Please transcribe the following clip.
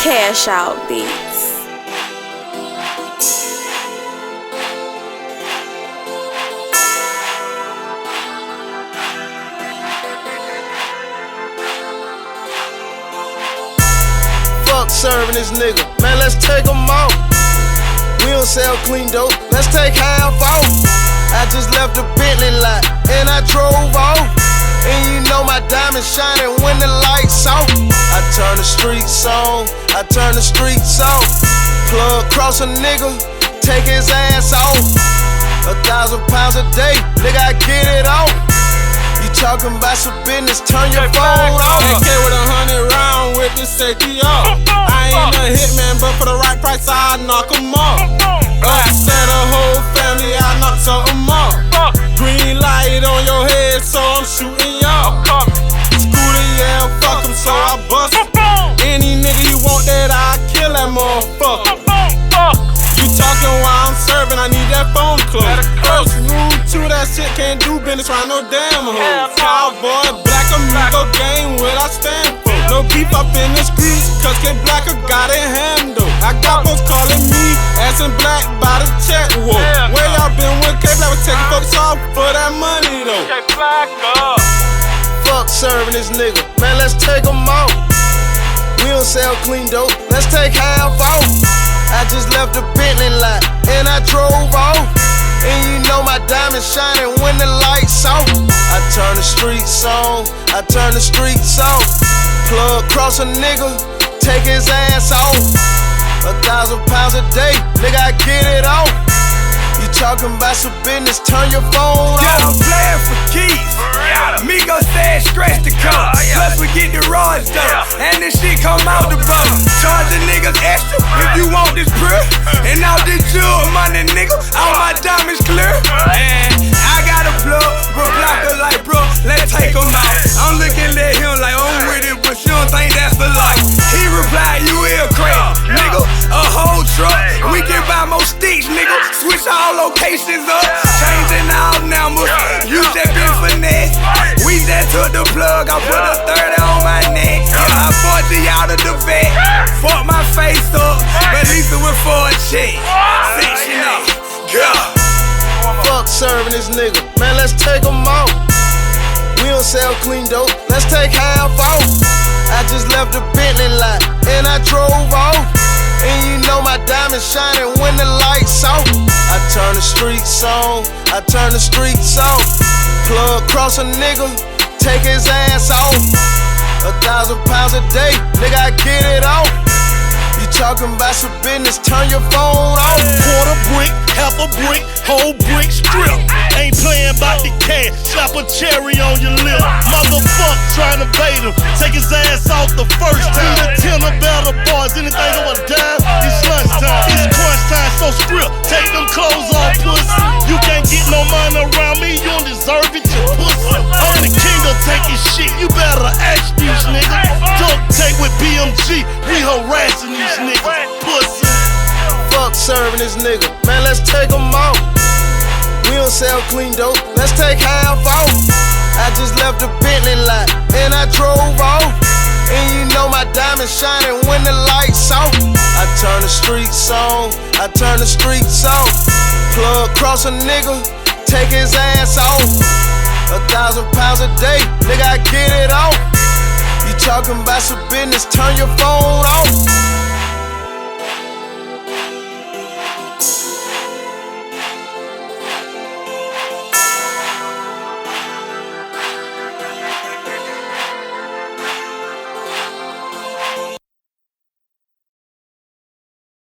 Cash Out Beats. Fuck serving this nigga, man, let's take him off. We don't sell clean dope, let's take half off. I just left the Bentley lot, and I drove off. And you know my diamond shining when the lights off. I turn the streets on, I turn the streets off. Plug cross a nigga, take his ass off. 1,000 pounds a day, nigga, I get it off. You talking about some business, turn your phone off. AK with 100 round with the safety off. I ain't a hitman, but for the right price, I knock 'em off. Upset a whole family, I knock something off. Green light on your head, so I'm shooting y'all. Scooter, yeah, fuck 'em, so I bust 'em. Any nigga you want that, I kill that motherfucker. You talking while I'm serving, I need that phone closed. First rule to that shit, can't do business around no damn hoe. Cowboy, black amigo, game what I stand for. No beef up in the streets, cause Kid Blacker got it handled. I got folks calling me assin' black by the check walk. Where y'all been when K Black was taking folks off for that money though? Fuck serving this nigga, man, let's take him off. We don't sell clean dope, let's take half off. I just left the Bentley lot, and I drove off. And you know my diamond shining when the lights off. I turn the streets on, I turn the streets off. Plug cross a nigga, take his ass off. 1,000 pounds a day, nigga, I get it off. You talking about some business, turn your phone off. Yeah, I'm playing for keys. Migo said stretch the coat. Plus we get the rods done, and this shit come out the boat. Charge the niggas extra if you want this proof. And all this jewel money, nigga, all my diamonds clear. And I got a plug, but Blacker like, bro, let's take him out. I'm looking at him like, I'm with it, but you don't think that's the life. He replied, you ill crazy, nigga, a whole truck. We can buy more sticks, nigga, switch all locations up. Changing all numbers, you just been finesse. We just took the plug, I put a 30 on my neck. Yeah, I bought the out of the vet, fuck my face up, but Lisa went for a check. Section 8, yeah. Fuck serving this nigga, man, let's take him off. We don't sell clean dope, let's take half off. I just left the Bentley lot, and I drove off. And you know my diamond shining when the lights off. I turn the streets on, I turn the streets off. Plug cross a nigga, take his ass off. 1,000 pounds a day, nigga, I get it off. You talking about some business, turn your phone off. Quarter brick, half a brick, whole brick strip. Ain't playing about the cash, slap a cherry on your lip. Motherfuck trying to bait him, take his ass off the first time. The tenor better boys, anything over dime, it's lunchtime. It's crunch time, so script, take them clothes off, pussy. You can't get no money around me, you don't deserve it, you pussy. I'm the king of taking shit, you better ask these niggas. Duct tape with BMG, we harassing these niggas, pussy. Fuck serving this nigga, man, let's take him off. We don't sell clean dope, let's take half off. I just left the Bentley lot, and I drove off. And you know my diamond shining when the lights off. I turn the streets on, I turn the streets off. Plug cross a nigga, take his ass off. 1,000 pounds a day, nigga, I get it off. You talking about some business, turn your phone off.